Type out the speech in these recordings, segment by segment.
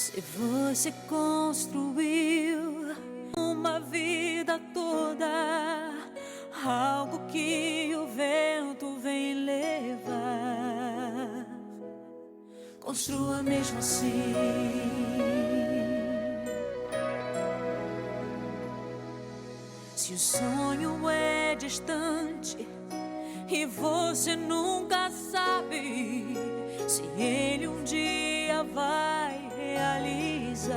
Se você construiu uma vida toda, algo que o vento vem levar, construa mesmo assim. Se o sonho é distante e você nunca sabe se ele um dia vai realizar,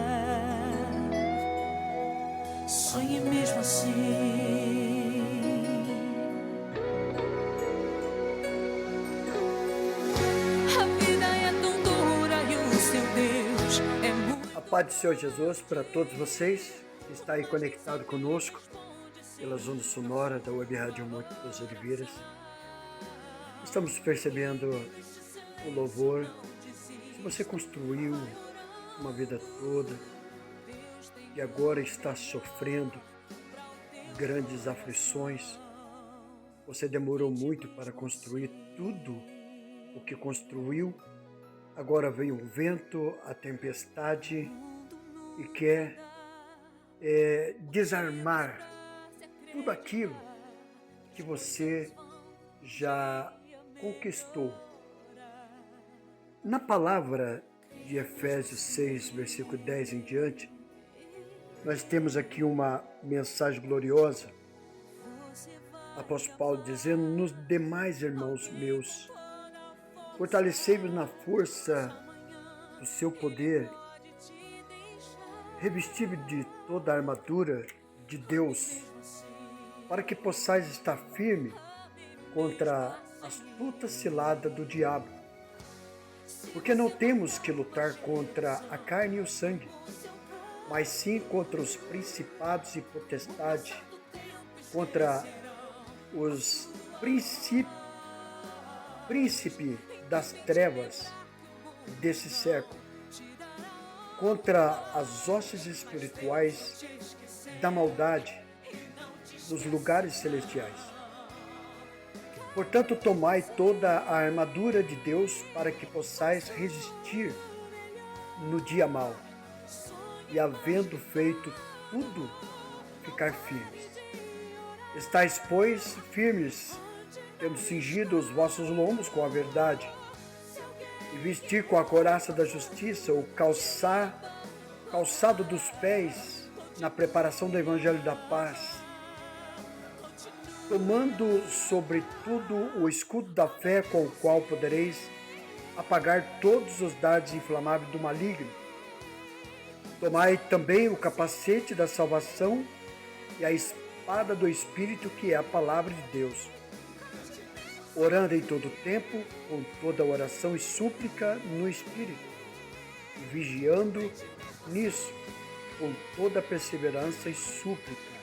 sonhe mesmo assim. A vida é tão dura e o seu Deus é muito. A paz do Senhor Jesus para todos vocês que está aí conectado conosco pelas ondas sonoras da Web Rádio Monte das Oliveiras. Estamos percebendo o louvor. Se você construiu uma vida toda e agora está sofrendo grandes aflições, você demorou muito para construir tudo o que construiu. Agora vem o vento, a tempestade e quer desarmar tudo aquilo que você já conquistou. Na palavra de Efésios 6, versículo 10 em diante, nós temos aqui uma mensagem gloriosa. Apóstolo Paulo dizendo: nos demais, irmãos meus, fortalecei-vos na força do seu poder, revesti-vos de toda a armadura de Deus, para que possais estar firme contra a astuta cilada do diabo. Porque não temos que lutar contra a carne e o sangue, mas sim contra os principados e potestades, contra os príncipe das trevas desse século, contra as hostes espirituais da maldade nos lugares celestiais. Portanto, tomai toda a armadura de Deus para que possais resistir no dia mau, e havendo feito tudo, ficar firmes. Estais, pois, firmes, tendo cingido os vossos lombos com a verdade, e vestir com a couraça da justiça o calçado dos pés na preparação do evangelho da paz, tomando sobretudo o escudo da fé, com o qual podereis apagar todos os dardos inflamáveis do maligno. Tomai também o capacete da salvação e a espada do Espírito, que é a palavra de Deus, orando em todo tempo, com toda oração e súplica no Espírito, e vigiando nisso, com toda perseverança e súplica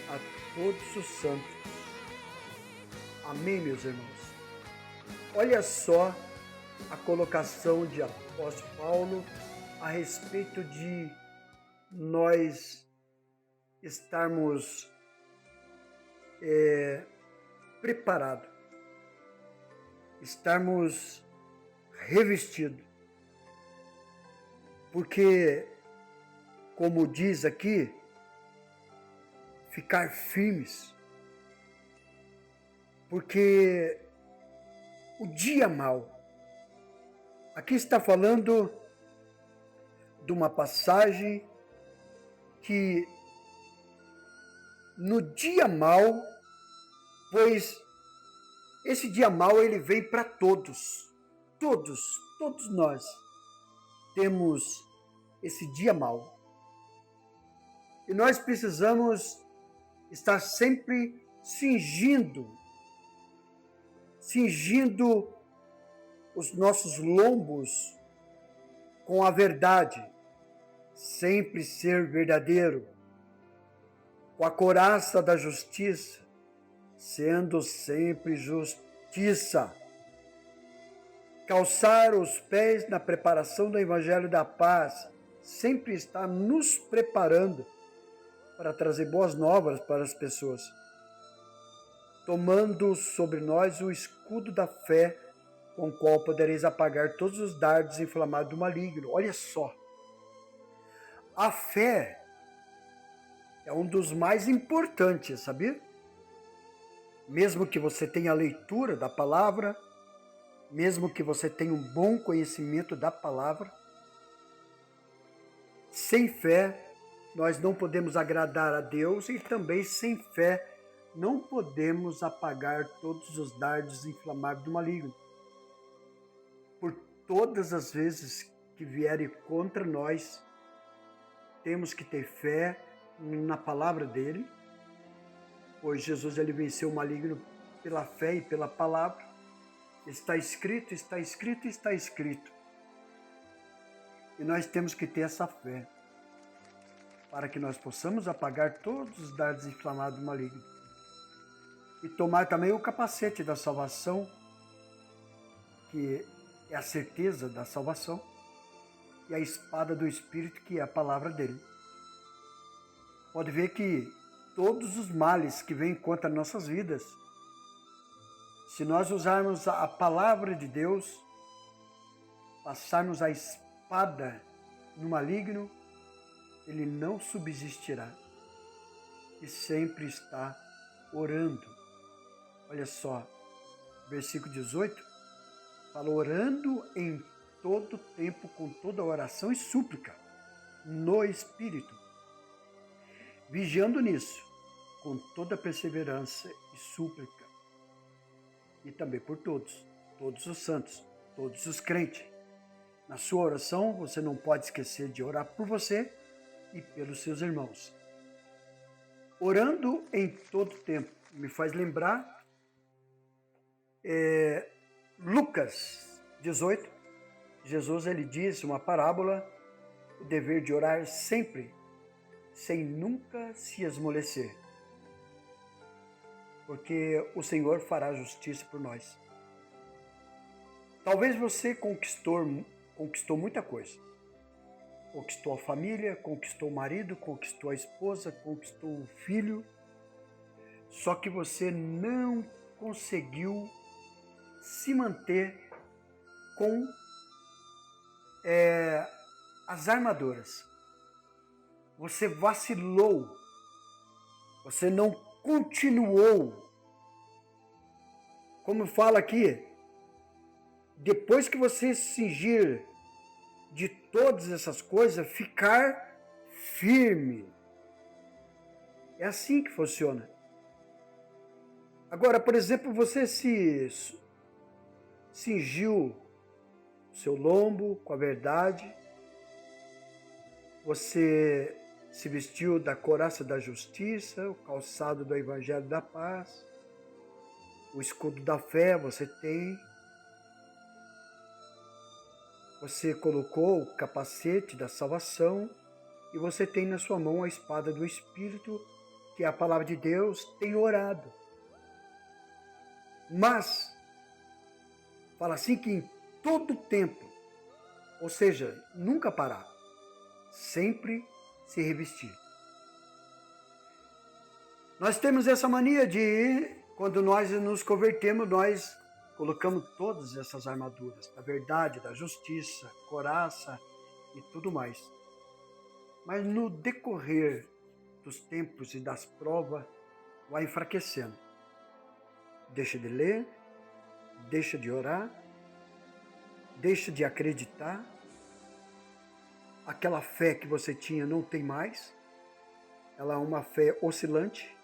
a todos os santos. Amém, meus irmãos? Olha só a colocação de apóstolo Paulo a respeito de nós estarmos preparados, estarmos revestidos. Porque, como diz aqui, ficar firmes. Porque o dia mau, aqui está falando de uma passagem que no dia mau, pois esse dia mau ele vem para todos, todos nós temos esse dia mau. E nós precisamos estar sempre cingindo os nossos lombos com a verdade, sempre ser verdadeiro, com a couraça da justiça, sendo sempre justiça, calçar os pés na preparação do evangelho da paz, sempre está nos preparando para trazer boas novas para as pessoas, tomando sobre nós o escudo da fé, com o qual podereis apagar todos os dardos inflamados do maligno. Olha só, A fé é um dos mais importantes, sabia? Mesmo que você tenha a leitura da palavra, mesmo que você tenha um bom conhecimento da palavra, sem fé nós não podemos agradar a Deus e também sem fé não podemos apagar todos os dardos inflamáveis do maligno. Por todas as vezes que vierem contra nós, temos que ter fé na palavra dele, pois Jesus ele venceu o maligno pela fé e pela palavra. Está escrito, está escrito, está escrito. E nós temos que ter essa fé para que nós possamos apagar todos os dardos inflamados do maligno. E tomar também o capacete da salvação, que é a certeza da salvação, e a espada do Espírito, que é a palavra dele. Pode ver que todos os males que vêm contra nossas vidas, se nós usarmos a palavra de Deus, passarmos a espada no maligno, ele não subsistirá e sempre está orando. Olha só, versículo 18, fala orando em todo tempo, com toda oração e súplica, no Espírito, vigiando nisso, com toda perseverança e súplica, e também por todos os santos, todos os crentes. Na sua oração, você não pode esquecer de orar por você e pelos seus irmãos. Orando em todo tempo, me faz lembrar Lucas 18, Jesus ele disse uma parábola, o dever de orar sempre, sem nunca se esmorecer, porque o Senhor fará justiça por nós. Talvez você conquistou muita coisa. Conquistou a família, conquistou o marido, conquistou a esposa, conquistou o filho, só que você não conseguiu se manter com as armaduras. Você vacilou, você não continuou. Como fala aqui, depois que você se cingir de todas essas coisas, ficar firme. É assim que funciona. Agora, por exemplo, você se cingiu o seu lombo com a verdade, você se vestiu da couraça da justiça, o calçado do evangelho da paz, o escudo da fé você tem, você colocou o capacete da salvação e você tem na sua mão a espada do Espírito, que é a palavra de Deus, tem orado. Mas, fala assim que em todo tempo, ou seja, nunca parar, sempre se revestir. Nós temos essa mania de, quando nós nos convertemos, nós colocamos todas essas armaduras, da verdade, da justiça, coraça e tudo mais. Mas no decorrer dos tempos e das provas, vai enfraquecendo. Deixa de ler, deixa de orar, deixa de acreditar. Aquela fé que você tinha não tem mais. Ela é uma fé oscilante.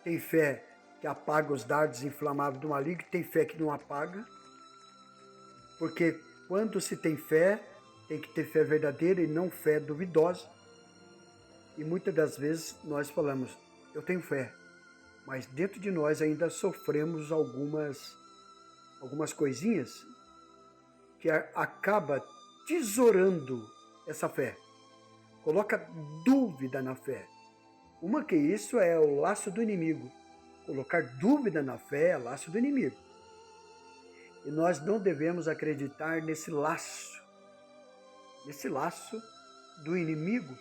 Tem fé que apaga os dardos inflamáveis do maligno, tem fé que não apaga. Porque quando se tem fé, tem que ter fé verdadeira e não fé duvidosa. E muitas das vezes nós falamos, eu tenho fé, mas dentro de nós ainda sofremos algumas coisinhas que acaba tesourando essa fé. Coloca dúvida na fé. Uma que isso é o laço do inimigo. Colocar dúvida na fé é laço do inimigo. E nós não devemos acreditar nesse laço do inimigo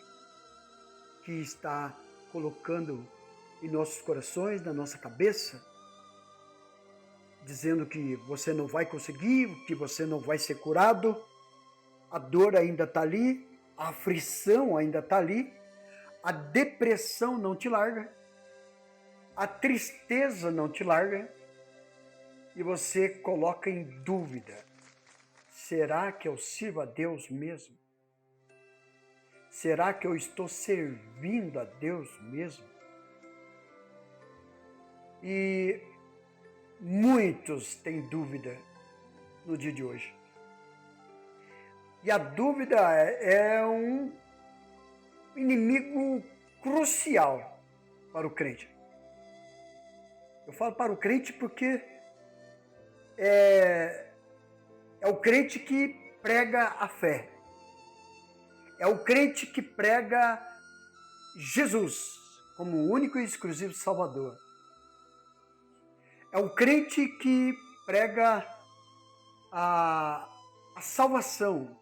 que está colocando em nossos corações, na nossa cabeça, dizendo que você não vai conseguir, que você não vai ser curado, a dor ainda está ali, a aflição ainda está ali, a depressão não te larga, a tristeza não te larga, e você coloca em dúvida: será que eu sirvo a Deus mesmo? Será que eu estou servindo a Deus mesmo? E muitos têm dúvida no dia de hoje. E a dúvida é um inimigo crucial para o crente. Eu falo para o crente porque é o crente que prega a fé. É o crente que prega Jesus como o único e exclusivo Salvador. É o crente que prega a salvação,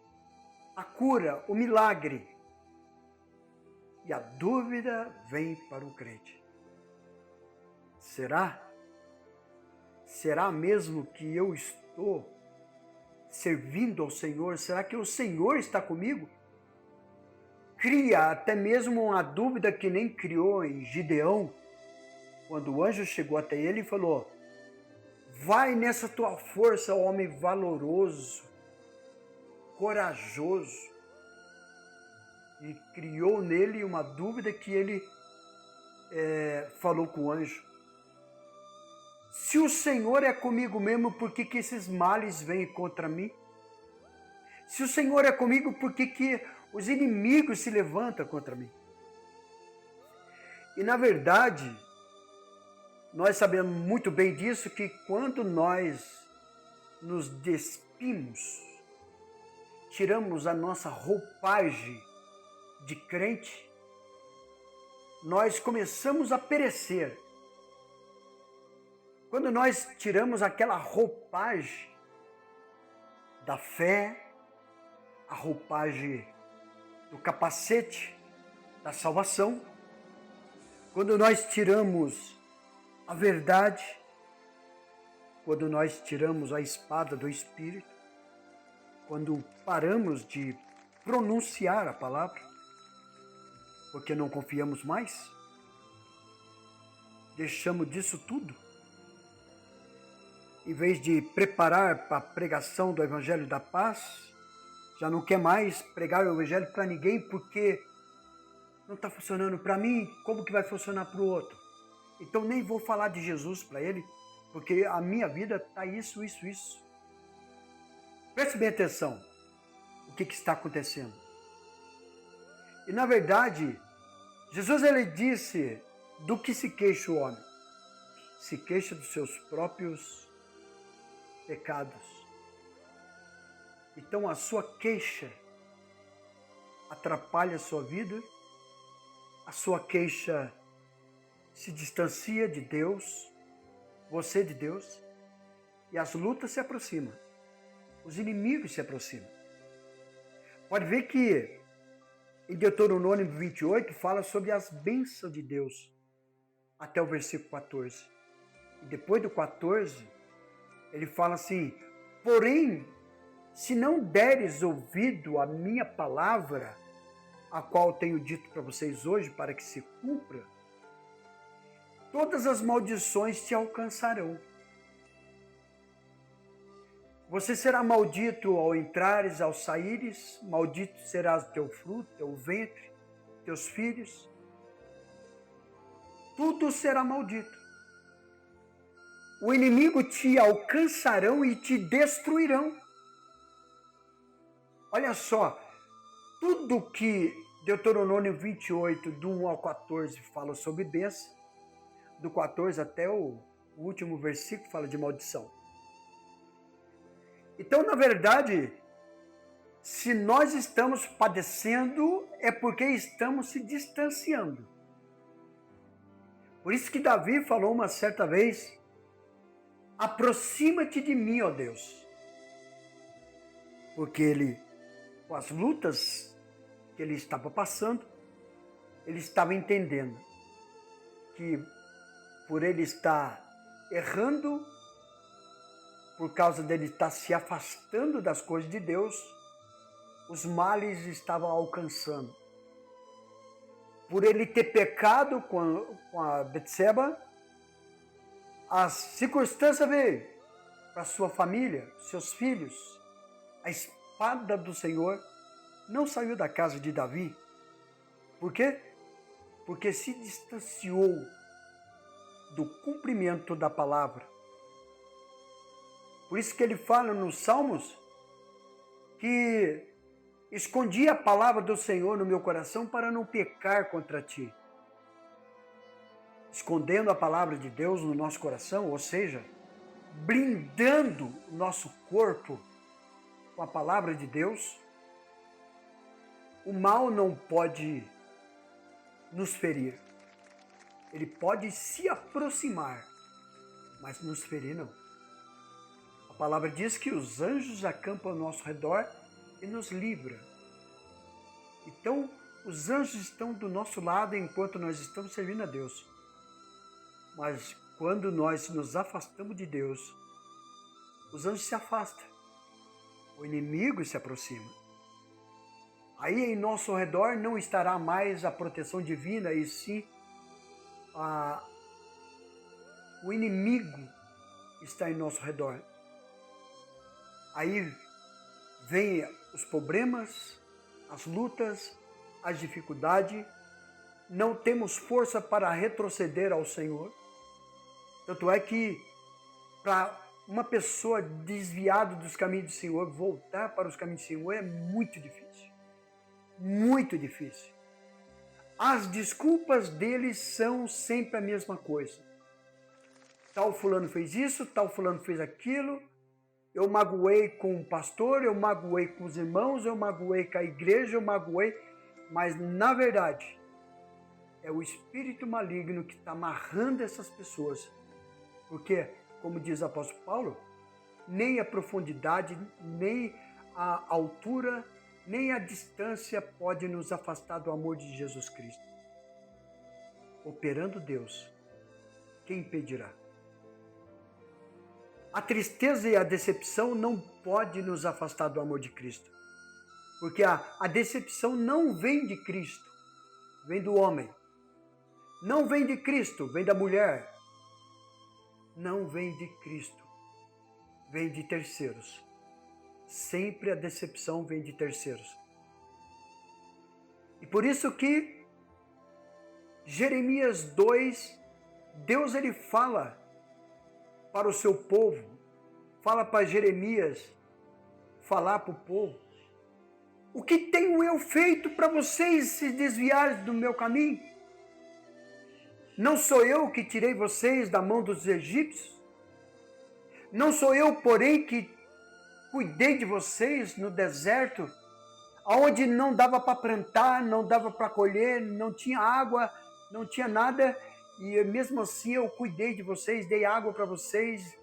a cura, o milagre. E a dúvida vem para o crente. Será? Será mesmo que eu estou servindo ao Senhor? Será que o Senhor está comigo? Cria até mesmo uma dúvida que nem criou em Gideão, quando o anjo chegou até ele e falou: vai nessa tua força, homem valoroso, corajoso. E criou nele uma dúvida que ele falou com o anjo: se o Senhor é comigo mesmo, por que esses males vêm contra mim? Se o Senhor é comigo, por que os inimigos se levantam contra mim? E na verdade, nós sabemos muito bem disso, que quando nós nos despimos, tiramos a nossa roupagem de crente, nós começamos a perecer. Quando nós tiramos aquela roupagem da fé, a roupagem do capacete da salvação, quando nós tiramos a verdade, quando nós tiramos a espada do Espírito, quando paramos de pronunciar a palavra, porque não confiamos mais, deixamos disso tudo, em vez de preparar para a pregação do Evangelho da Paz, já não quer mais pregar o Evangelho para ninguém, porque não está funcionando para mim, como que vai funcionar para o outro? Então nem vou falar de Jesus para ele, porque a minha vida está isso. Preste bem atenção o que está acontecendo. E na verdade, Jesus ele disse: do que se queixa o homem? Se queixa dos seus próprios pecados. Então a sua queixa atrapalha a sua vida, a sua queixa se distancia de Deus, você de Deus, e as lutas se aproximam, os inimigos se aproximam. Pode ver que em Deuteronômio 28 fala sobre as bênçãos de Deus, até o versículo 14. E depois do 14, ele fala assim: porém, se não deres ouvido à minha palavra, a qual tenho dito para vocês hoje, para que se cumpra, todas as maldições te alcançarão. Você será maldito ao entrares, ao saíres, maldito serás teu fruto, teu ventre, teus filhos. Tudo será maldito. O inimigo te alcançarão e te destruirão. Olha só, tudo que Deuteronômio 28, do 1 ao 14, fala sobre bênção, do 14 até o último versículo fala de maldição. Então, na verdade, se nós estamos padecendo, é porque estamos se distanciando. Por isso que Davi falou uma certa vez: aproxima-te de mim, ó Deus. Porque ele, com as lutas que ele estava passando, ele estava entendendo que por ele estar errando, por causa dele estar se afastando das coisas de Deus, os males estavam alcançando. Por ele ter pecado com a Betseba, a circunstância veio para sua família, seus filhos. A espada do Senhor não saiu da casa de Davi. Por quê? Porque se distanciou do cumprimento da palavra. Por isso que ele fala nos Salmos que escondi a palavra do Senhor no meu coração para não pecar contra ti. Escondendo a palavra de Deus no nosso coração, ou seja, blindando o nosso corpo com a palavra de Deus, o mal não pode nos ferir. Ele pode se aproximar, mas nos ferir não. A palavra diz que os anjos acampam ao nosso redor e nos livra. Então, os anjos estão do nosso lado enquanto nós estamos servindo a Deus. Mas quando nós nos afastamos de Deus, os anjos se afastam. O inimigo se aproxima. Aí em nosso redor não estará mais a proteção divina, e sim o inimigo está em nosso redor. Aí vem os problemas, as lutas, as dificuldades. Não temos força para retroceder ao Senhor. Tanto é que para uma pessoa desviada dos caminhos do Senhor voltar para os caminhos do Senhor é muito difícil. Muito difícil. As desculpas deles são sempre a mesma coisa. Tal fulano fez isso, tal fulano fez aquilo. Eu magoei com o pastor, eu magoei com os irmãos, eu magoei com a igreja, eu magoei. Mas, na verdade, é o espírito maligno que está amarrando essas pessoas. Porque, como diz o apóstolo Paulo, nem a profundidade, nem a altura, nem a distância pode nos afastar do amor de Jesus Cristo. Operando Deus, quem impedirá? A tristeza e a decepção não podem nos afastar do amor de Cristo. Porque a decepção não vem de Cristo, vem do homem. Não vem de Cristo, vem da mulher. Não vem de Cristo, vem de terceiros. Sempre a decepção vem de terceiros. E por isso que Jeremias 2, Deus ele fala para o seu povo, fala para Jeremias falar para o povo: o que tenho eu feito para vocês se desviarem do meu caminho? Não sou eu que tirei vocês da mão dos egípcios? Não sou eu, porém, que cuidei de vocês no deserto, onde não dava para plantar, não dava para colher, não tinha água, não tinha nada, e mesmo assim eu cuidei de vocês, dei água para vocês,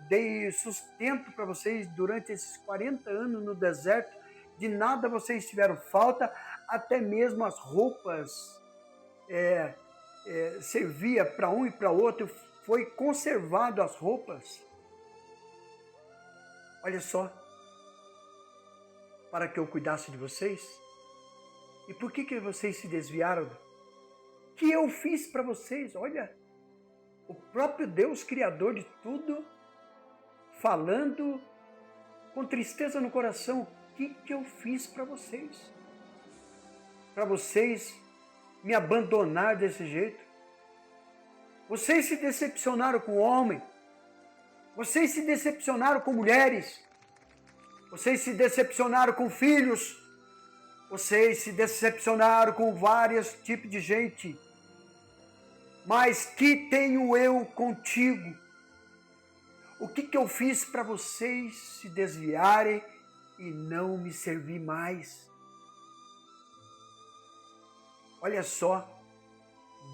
dei sustento para vocês durante esses 40 anos no deserto. De nada vocês tiveram falta, até mesmo as roupas servia para um e para outro, foi conservado as roupas. Olha só, para que eu cuidasse de vocês. E por que vocês se desviaram? Que eu fiz para vocês? Olha, o próprio Deus, Criador de tudo, falando com tristeza no coração: o que eu fiz para vocês? Para vocês me abandonar desse jeito? Vocês se decepcionaram com o homem, vocês se decepcionaram com mulheres, vocês se decepcionaram com filhos, vocês se decepcionaram com vários tipos de gente. Mas que tenho eu contigo? O que eu fiz para vocês se desviarem e não me servir mais? Olha só,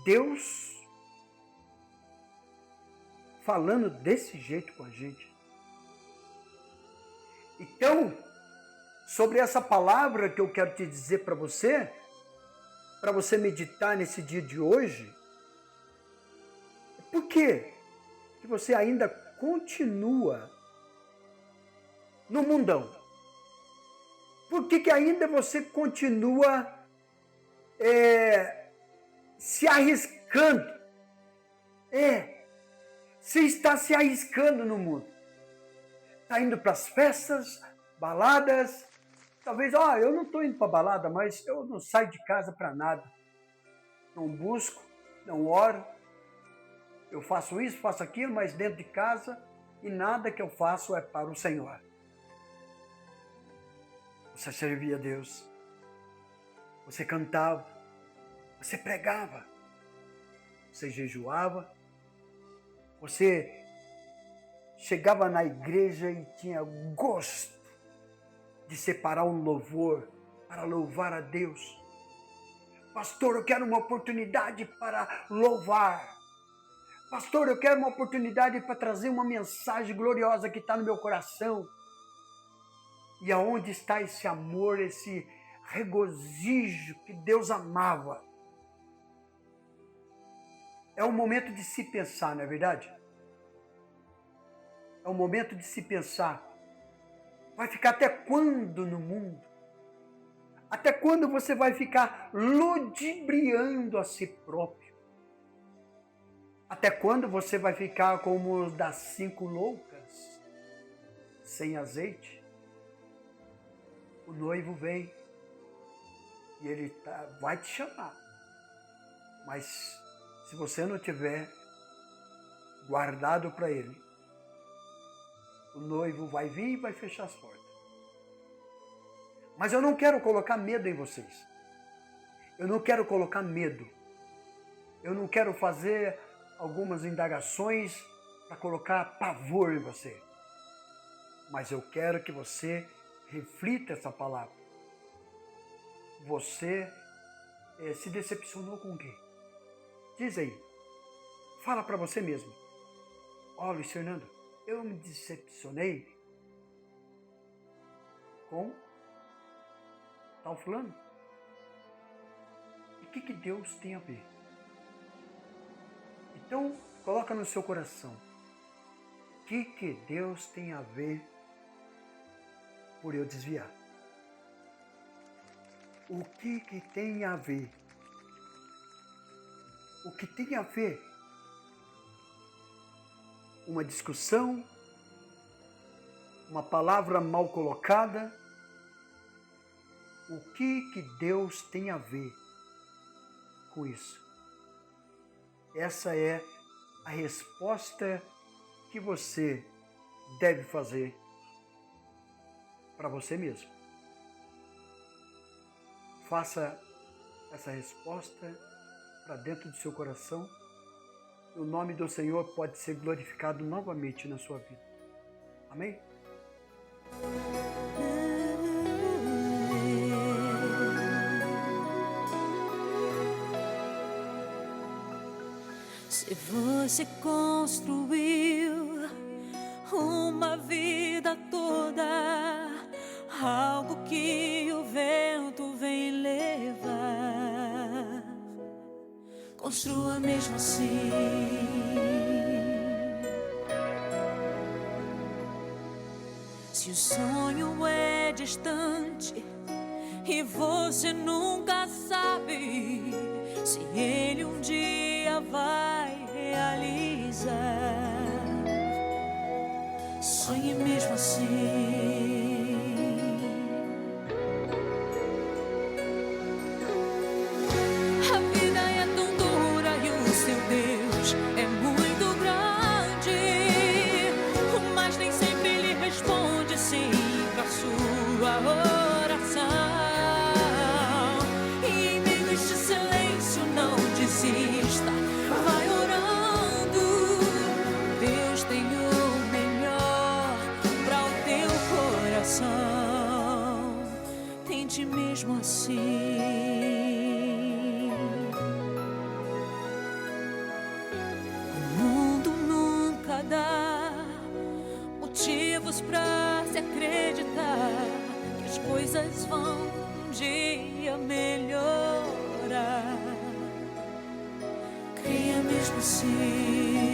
Deus falando desse jeito com a gente. Então, sobre essa palavra que eu quero te dizer para você meditar nesse dia de hoje, por que você ainda continua no mundão? Por que ainda você continua se arriscando? Você está se arriscando no mundo. Está indo para as festas, baladas. Talvez, eu não estou indo para balada, mas eu não saio de casa para nada. Não busco, não oro. Eu faço isso, faço aquilo, mas dentro de casa, e nada que eu faço é para o Senhor. Você servia a Deus. Você cantava. Você pregava. Você jejuava. Você chegava na igreja e tinha gosto de separar um louvor para louvar a Deus. Pastor, eu quero uma oportunidade para louvar. Pastor, eu quero uma oportunidade para trazer uma mensagem gloriosa que está no meu coração. E aonde está esse amor, esse regozijo que Deus amava? É um momento de se pensar, não é verdade? É um momento de se pensar. Vai ficar até quando no mundo? Até quando você vai ficar ludibriando a si próprio? Até quando você vai ficar como os das 5 loucas, sem azeite? O noivo vem e ele vai te chamar. Mas se você não tiver guardado para ele, o noivo vai vir e vai fechar as portas. Mas eu não quero colocar medo em vocês. Eu não quero colocar medo. Eu não quero fazer algumas indagações para colocar pavor em você. Mas eu quero que você reflita essa palavra. Você se decepcionou com quem? Diz aí. Fala para você mesmo. Luiz Fernando, eu me decepcionei com tal fulano. E o que Deus tem a ver? Então, coloca no seu coração. O que Deus tem a ver por eu desviar? O que tem a ver? O que tem a ver? Uma discussão? Uma palavra mal colocada? O que Deus tem a ver com isso? Essa é a resposta que você deve fazer para você mesmo. Faça essa resposta para dentro do seu coração. E o nome do Senhor pode ser glorificado novamente na sua vida. Amém? Se você construiu uma vida toda, algo que o vento vem levar, construa mesmo assim. Se o sonho é distante e você nunca sabe se ele um dia vai realizar, sonhe mesmo assim. A vida é tão dura e o seu Deus é muito grande, mas nem sempre ele responde sim pra sua oração. E em meio a este silêncio não desista, vai orando. Deus tem o melhor para o teu coração. Tente mesmo assim. O mundo nunca dá motivos pra se acreditar que as coisas vão um dia melhorar. Creia mesmo assim.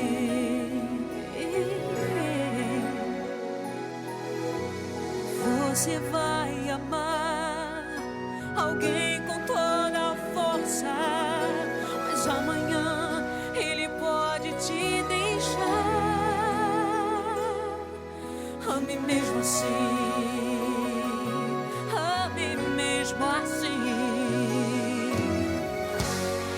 Você vai amar ame mesmo assim, ame mesmo assim.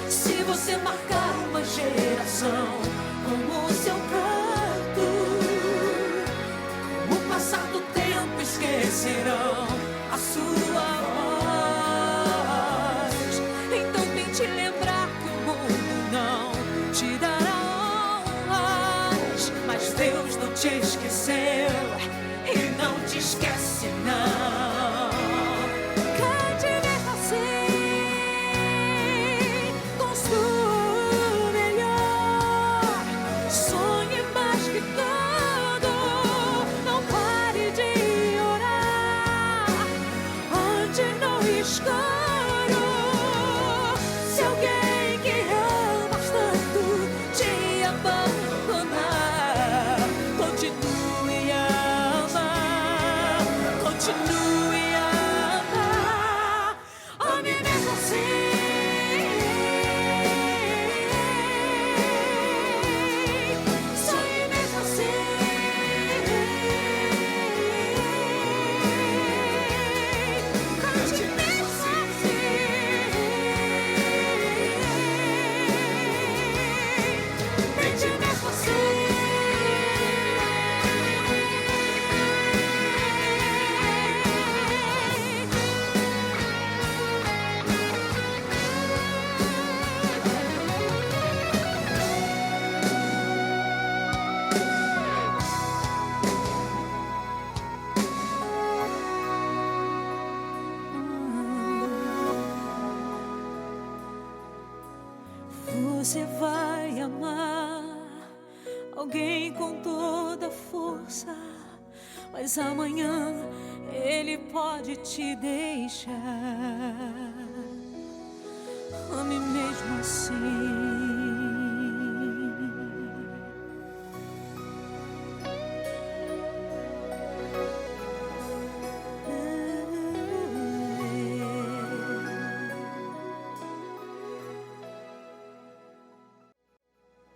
Se você marcar uma geração com o seu canto, com o passar do tempo esquecerão a sua voz. Então tente lembrar que o mundo não te dará honras, mas Deus não te esqueceu e não te esquece não. Cante mesmo assim, construa o melhor, sonhe mais que tudo, não pare de orar, ande no escuro. Se alguém que amas tanto te abandonar, continue a amar, continue a amar, ame mesmo assim. Sonhe mesmo assim. Cante mesmo assim. Tente mesmo assim. Você vai amar alguém com toda força, mas amanhã ele pode te deixar.